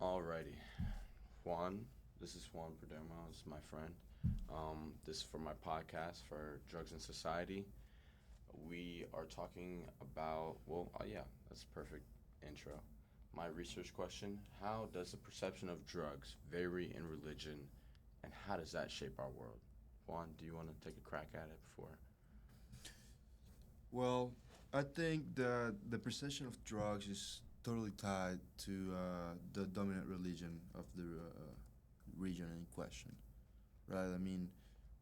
Alrighty, Juan. This is Juan Perdomo. This is my friend. This is for my podcast for Drugs and Society. We are talking about, yeah, that's a perfect intro. My research question: how does the perception of drugs vary in religion, and how does that shape our world? Juan, do you want to take a crack at it before? Well, I think that the perception of drugs is totally tied to the dominant religion of the region in question, right? I mean,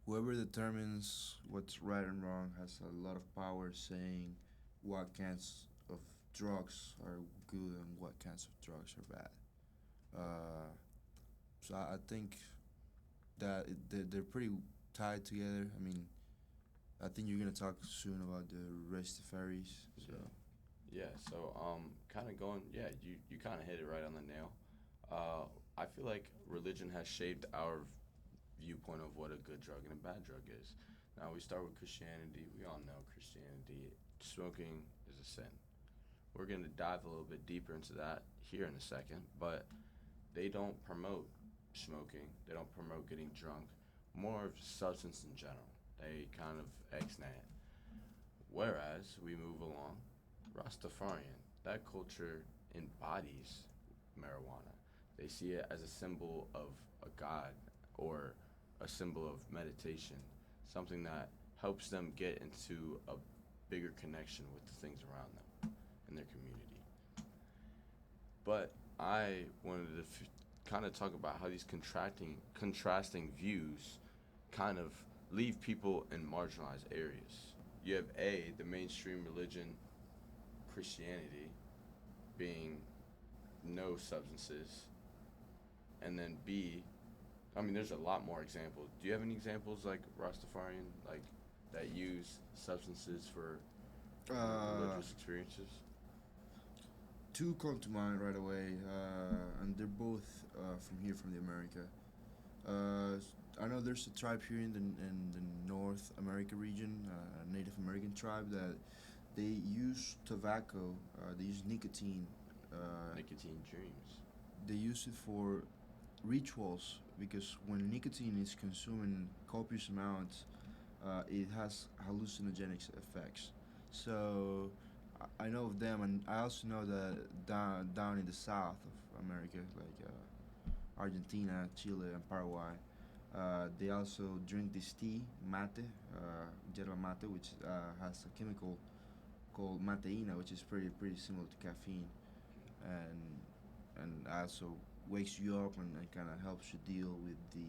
whoever determines what's right and wrong has a lot of power saying what kinds of drugs are good and what kinds of drugs are bad. Uh, so I think that they're pretty tied together. I mean, I think you're gonna talk soon about the Rastafari's. So Yeah. Yeah, so kind of going, yeah, you kind of hit it right on the nail. Uh, I feel like religion has shaped our viewpoint of what a good drug and a bad drug is. Now we start with Christianity. We all know Christianity. Smoking is a sin. We're going to dive a little bit deeper into that here in a second, but they don't promote smoking. They don't promote getting drunk. More of substance in general. They kind of ex-nay it. Whereas we move along, Rastafarian, that culture embodies marijuana. They see it as a symbol of a god or a symbol of meditation, something that helps them get into a bigger connection with the things around them in their community. But I wanted to kind of talk about how these contrasting views kind of leave people in marginalized areas. You have the mainstream religion, Christianity, being no substances, and then B, I mean, there's a lot more examples. Do you have any examples like Rastafarian, like that use substances for uh, religious experiences? two come to mind right away, and they're both from here, from the America. I know there's a tribe here in the North America region, a Native American tribe that they use tobacco. They use nicotine. Uh, Nicotine dreams. they use it for rituals because when nicotine is consumed in copious amounts, it has hallucinogenic effects. So I know of them, and I also know that down in the south of America, like Argentina, Chile, and Paraguay, they also drink this tea, mate, yerba mate, which has a chemical called mateina, which is pretty similar to caffeine, and also wakes you up and kind of helps you deal with the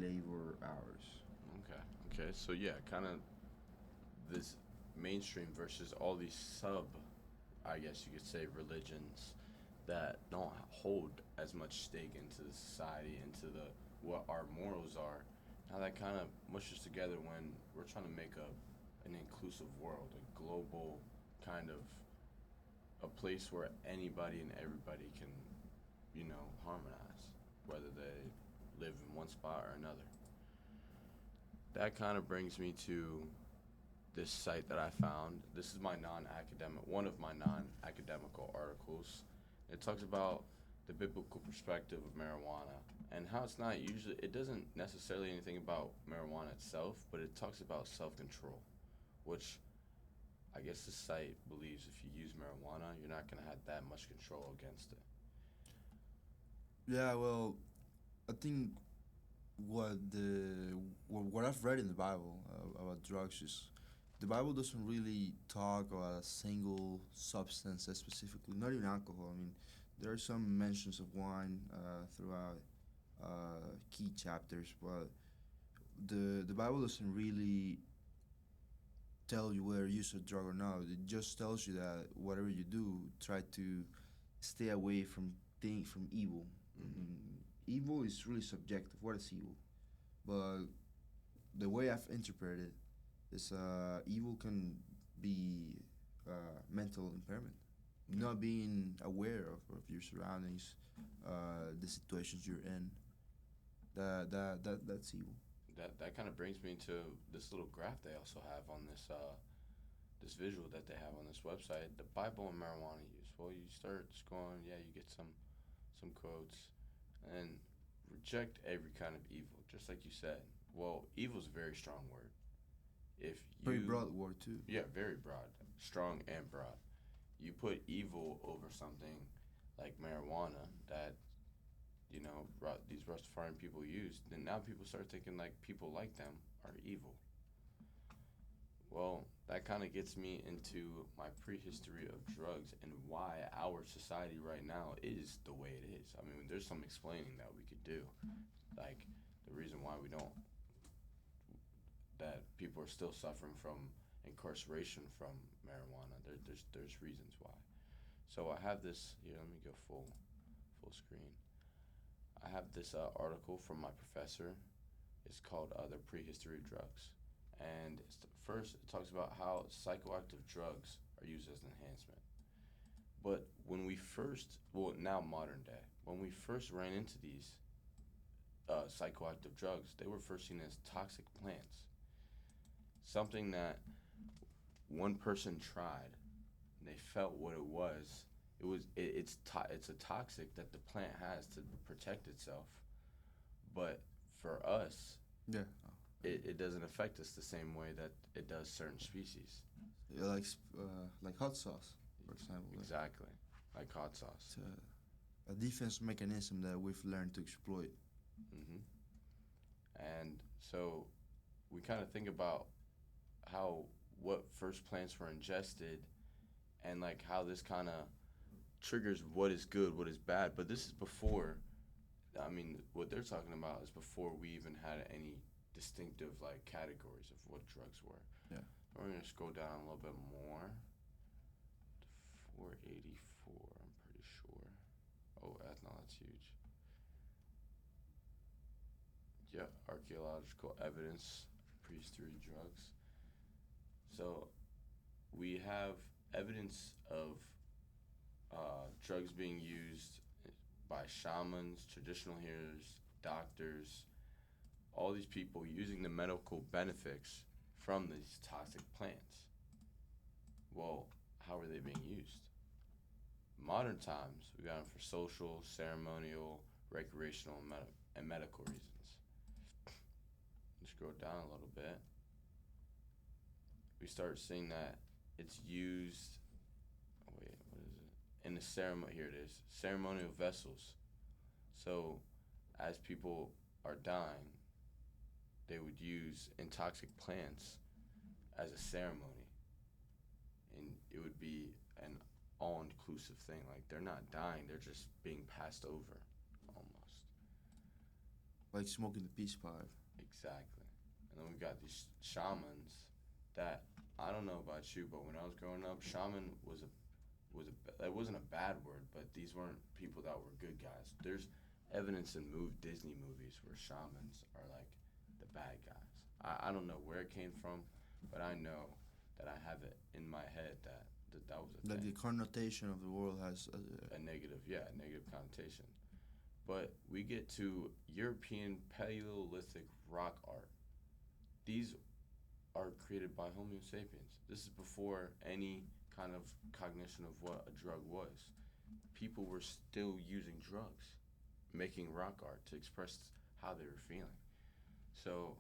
labor hours. Okay. Okay. So yeah, kind of this mainstream versus all these sub, I guess you could say, religions that don't hold as much stake into the society, into the what our morals are. How that kind of mushes together when we're trying to make an inclusive world, a global kind of a place where anybody and everybody can, harmonize, whether they live in one spot or another. That kind of brings me to this site that I found. This is my non-academic, one of my non-academical articles. It talks about the biblical perspective of marijuana and how it's not usually. It doesn't necessarily anything about marijuana itself, but it talks about self-control, which I guess the site believes if you use marijuana, you're not gonna have that much control against it. Yeah, well, I think what I've read in the Bible about drugs is the Bible doesn't really talk about a single substance specifically, not even alcohol. I mean, there are some mentions of wine throughout key chapters, but the Bible doesn't really tell you whether you use a drug or not. It just tells you that whatever you do, try to stay away from evil. Mm-hmm. Mm, evil is really subjective. What is evil? But the way I've interpreted it is evil can be mental impairment, Okay. not being aware of your surroundings, the situations you're in. That's evil. That kind of brings me to this little graph they also have on this visual that they have on this website, the Bible and marijuana use. Well, you start scrolling, yeah, you get some quotes, and reject every kind of evil, just like you said. Well, evil is a very strong word. If Very you, broad word too. yeah, very broad, strong and broad. You put evil over something like marijuana that these Rastafarian people use, then now people start thinking like people like them are evil. Well, that kind of gets me into my prehistory of drugs and why our society right now is the way it is. I mean, there's some explaining that we could do. Like, the reason why we don't, that people are still suffering from incarceration from marijuana. There's reasons why. So I have this here. Let me go full screen. I have this article from my professor. It's called "The Prehistory of Drugs," and first it talks about how psychoactive drugs are used as an enhancement. But when we first, well, now modern day, when we first ran into these psychoactive drugs, they were first seen as toxic plants, something that one person tried and they felt what it was. It's a toxic that the plant has to protect itself, but for us, Yeah. it doesn't affect us the same way that it does certain species. Yeah, like hot sauce, for example. Exactly, like hot sauce. It's a defense mechanism that we've learned to exploit. Hmm. And so we kind of think about how what first plants were ingested and like how this kind of triggers what is good, what is bad. But this is before. I mean, what they're talking about is before we even had any distinctive like categories of what drugs were. Yeah. We're gonna scroll down a little bit more to 484. I'm pretty sure. Oh, ethanol, that's huge. Yeah, archaeological evidence, prehistory drugs. So we have evidence of drugs being used by shamans, traditional healers, doctors, all these people using the medical benefits from these toxic plants. Well, how are they being used? Modern times, we got them for social, ceremonial, recreational, and medical reasons. Let's scroll down a little bit. We start seeing that it's used. Wait, what is it? In the ceremony, here it is. Ceremonial vessels. So, as people are dying, they would use intoxic plants as a ceremony, and it would be an all-inclusive thing. Like they're not dying; they're just being passed over, almost. Like smoking the peace pipe. Exactly. And then we've got these shamans that I don't know about you, but when I was growing up, shaman it wasn't a bad word, but these weren't people that were good guys. There's evidence in Disney movies where shamans are like the bad guys. I don't know where it came from, but I know that I have it in my head that was a Like thing. the connotation of the world has. A negative connotation. But we get to European Paleolithic rock art. These are created by Homo sapiens. This is before any kind of cognition of what a drug was. People were still using drugs, making rock art to express how they were feeling. So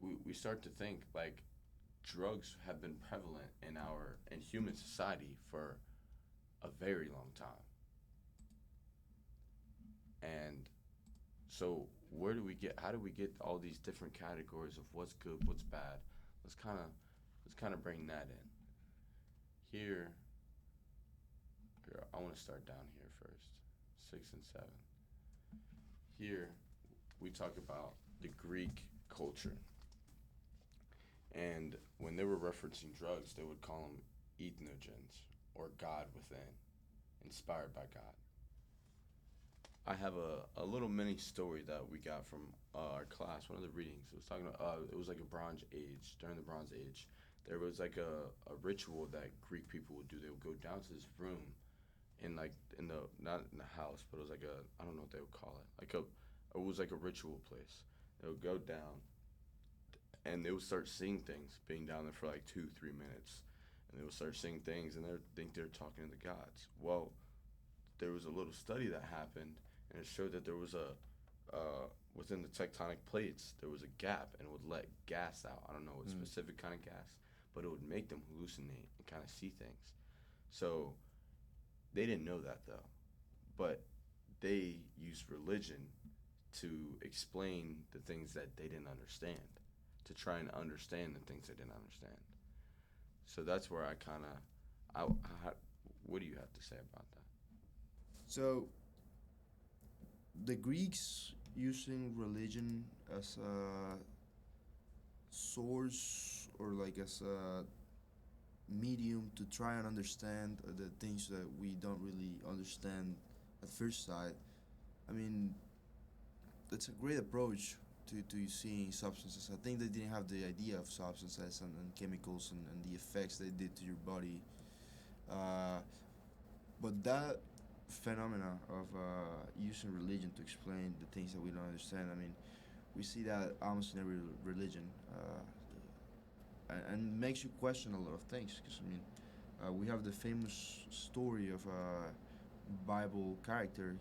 we start to think like drugs have been prevalent in human society for a very long time. And so how do we get all these different categories of what's good, what's bad? Let's kind of let's kind of bring that in. Here, I want to start down here first. 6 and 7. Here we talk about the Greek culture. And when they were referencing drugs, they would call them ethnogens or God within, inspired by God. I have a little mini story that we got from our class, one of the readings. It was talking about, it was like a Bronze Age. During the Bronze Age, there was like a ritual that Greek people would do. They would go down to this room not in the house, but it was like I don't know what they would call it. It was like a ritual place. They would go down and they would start seeing things, being down there for like 2, 3 minutes, and they would start seeing things, and they think they're talking to the gods. Well, there was a little study that happened, and it showed that there was a within the tectonic plates there was a gap, and it would let gas out. I don't know what Mm. specific kind of gas, but it would make them hallucinate and kind of see things. So they didn't know that though, but they used religion to explain the things that they didn't understand, to try and understand the things they didn't understand. So that's where I kind of, what do you have to say about that? So the Greeks using religion as a source or like as a medium to try and understand the things that we don't really understand at first sight. I mean, it's a great approach to seeing substances. I think they didn't have the idea of substances and chemicals and the effects they did to your body. Uh, but that phenomena of using religion to explain the things that we don't understand, I mean, we see that almost in every religion. And makes you question a lot of things. Because I mean, we have the famous story of a Bible character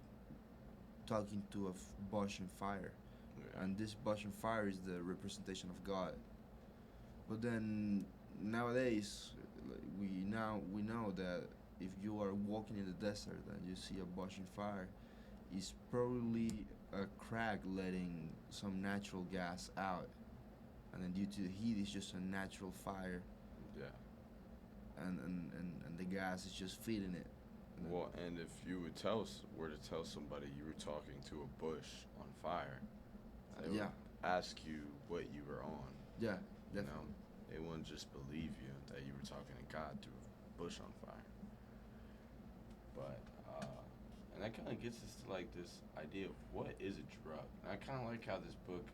talking to a bush and fire, Yeah. and this bush and fire is the representation of God. But then nowadays, like, we know that if you are walking in the desert and you see a bush and fire, it's probably a crack letting some natural gas out, and then due to the heat, it's just a natural fire, Yeah. and the gas is just feeding it. And then, Well, and if you would were to tell somebody you were talking to a bush on fire, they would yeah, ask you what you were on. yeah, You know, definitely. they wouldn't just believe you that you were talking to God through a bush on fire. But and that kind of gets us to like this idea of what is a drug. And I kind of like how this book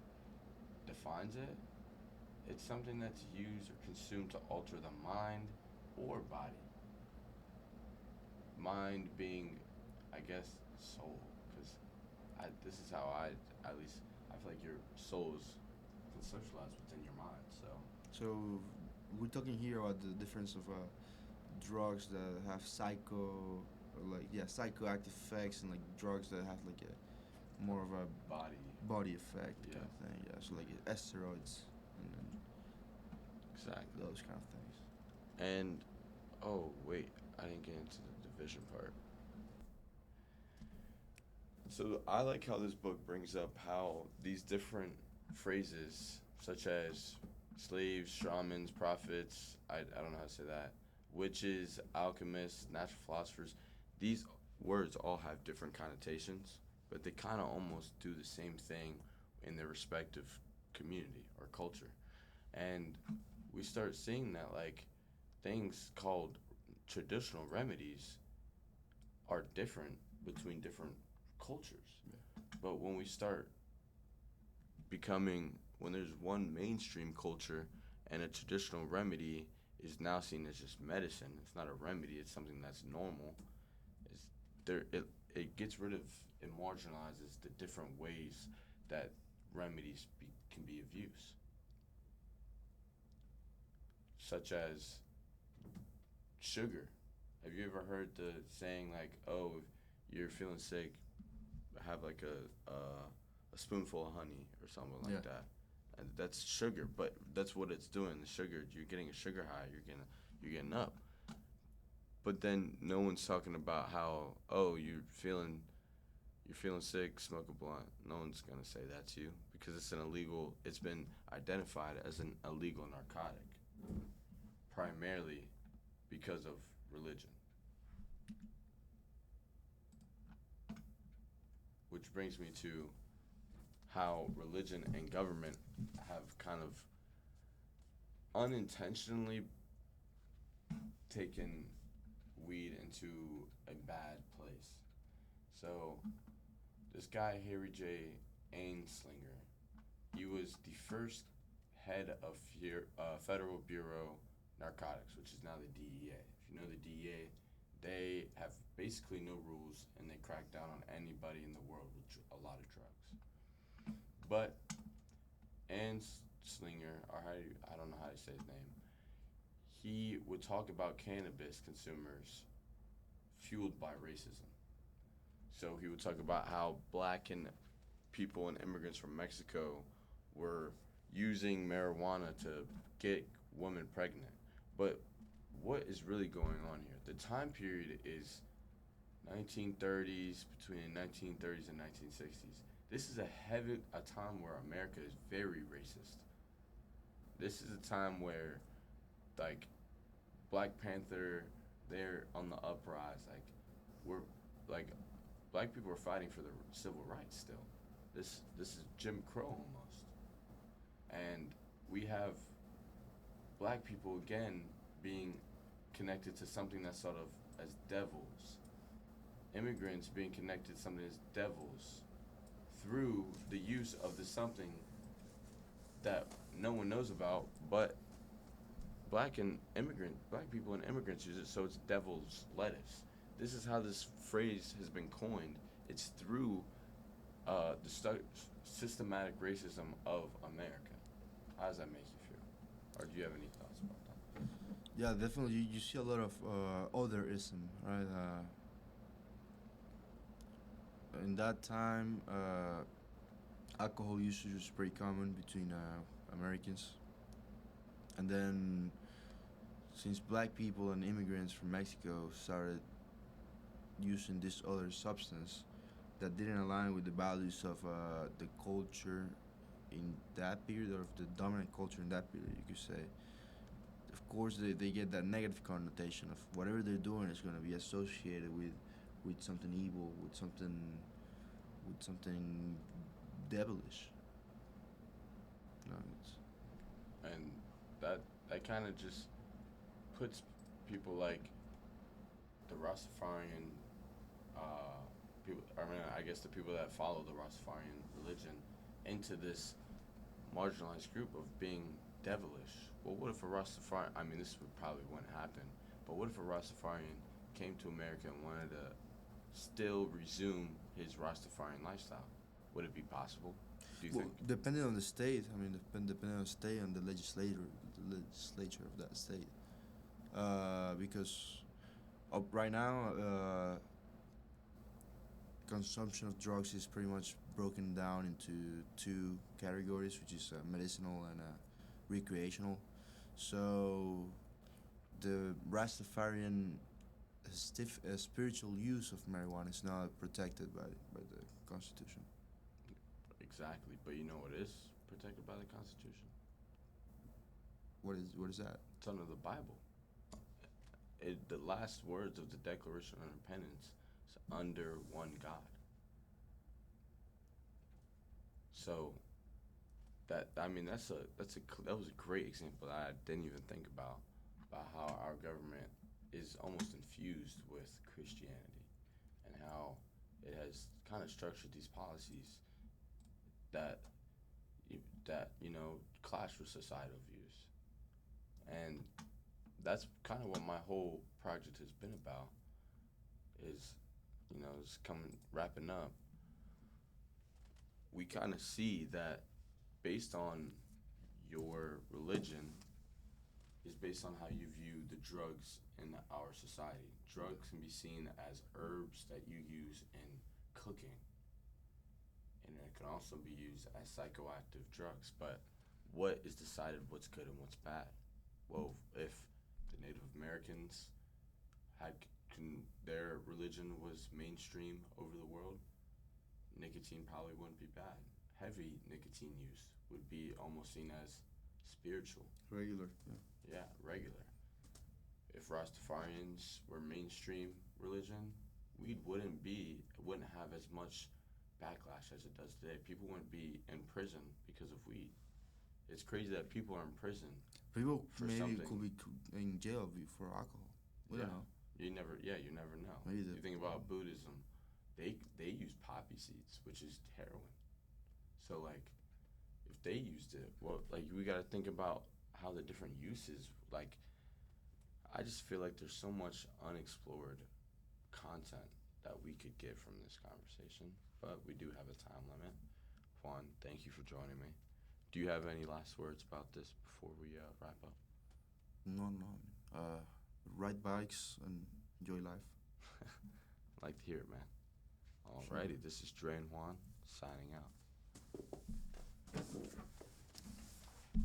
defines it. It's something that's used or consumed to alter the mind or body. Mind being, I guess, soul, because this is how at least I feel like your soul is conceptualized within your mind. So So we're talking here about the difference of drugs that have psychoactive effects and like drugs that have like a more of a body, body effect yeah, kind of thing. Yeah, so like steroids and exactly. those kind of things. And oh wait, I didn't get into the division part. So I like how this book brings up how these different phrases, such as slaves, shamans, prophets, I don't know how to say that, witches, alchemists, natural philosophers, these words all have different connotations, but they kind of almost do the same thing in their respective community or culture. And we start seeing that, like, things called traditional remedies are different between different cultures. But when we start when there's one mainstream culture and a traditional remedy is now seen as just medicine, it's not a remedy, it's something that's normal. It's there it gets rid of, it marginalizes the different ways that can be of use, such as sugar. Have you ever heard the saying like, "Oh, you're feeling sick, have like a spoonful of honey or something Yeah. like that." And that's sugar, but that's what it's doing. The sugar, you're getting a sugar high. You're getting up. But then no one's talking about how, oh, you're feeling sick, smoke a blunt. No one's gonna say that to you because it's an illegal. It's been identified as an illegal narcotic, primarily because of religion. Which brings me to how religion and government have kind of unintentionally taken weed into a bad place. So, this guy, Harry J. Anslinger, he was the first head of Federal Bureau Narcotics, which is now the DEA. If you know the DEA, they have basically no rules and they crack down on anybody in the world with a lot of drugs. But Slinger, or I don't know how to say his name. He would talk about cannabis consumers fueled by racism. So he would talk about how black and people and immigrants from Mexico were using marijuana to get women pregnant. But what is really going on here? The time period is 1930s, between 1930s and 1960s. This is a time where America is very racist. This is a time where like Black Panther, they're on the uprise. Like we're like black people are fighting for their civil rights still. This is Jim Crow almost, and we have black people again being connected to something that's sort of as devils. Immigrants being connected to something as devils through the use of the something that no one knows about, but black people and immigrants use it, so it's devil's lettuce. This is how this phrase has been coined. It's through systematic racism of America. How does that make you feel? Or do you have any thoughts about that? Yeah, definitely. You see a lot of otherism, right? In that time, alcohol usage was pretty common between Americans, and then since black people and immigrants from Mexico started using this other substance that didn't align with the values of the culture in that period, or the dominant culture in that period, you could say. Of course, they get that negative connotation of whatever they're doing is going to be associated with something evil, with something devilish. No, it's And that kind of just puts people like the Rastafarian people. I mean, I guess the people that follow the Rastafarian religion into this marginalized group of being devilish. Well, what if a Rastafarian? I mean, this would probably wouldn't happen. But what if a Rastafarian came to America and wanted to still resume his Rastafarian lifestyle? Would it be possible? Do you well, think? depending on the state. I mean, depending on the state and the legislature of that state. Because right now, consumption of drugs is pretty much broken down into two categories, which is medicinal and recreational. So the Rastafarian spiritual use of marijuana is not protected by the Constitution. Exactly. But you know what is protected by the Constitution? What is that? It's under the Bible. The last words of the Declaration of Independence is under one God. So that I mean that was a great example that I didn't even think about how our government is almost infused with Christianity and how it has kind of structured these policies that clash with societal views, and that's kind of what my whole project has been about. Is it's coming wrapping up. We kind of see that based on your religion is based on how you view the drugs in our society. Drugs can be seen as herbs that you use in cooking, and it can also be used as psychoactive drugs. But what is decided what's good and what's bad? Well, if the Native Americans had their religion was mainstream over the world, nicotine probably wouldn't be bad. Heavy nicotine use would be almost seen as spiritual. Regular. Yeah. Yeah, regular. If Rastafarians were mainstream religion, weed wouldn't have as much backlash as it does today. People wouldn't be in prison because of weed. It's crazy that people are in prison People for maybe something. could be in jail for alcohol. We don't Yeah. know. You never know. Maybe You think about Buddhism, they use poppy seeds, which is heroin. So like, if they used it, well, like we got to think about how the different uses. Like, I just feel like there's so much unexplored content that we could get from this conversation, but we do have a time limit. Juan, thank you for joining me. Do you have any last words about this before we wrap up? No, no. Ride bikes and enjoy life. Like to hear it, man. Sure. Alrighty, this is Dre and Juan signing out.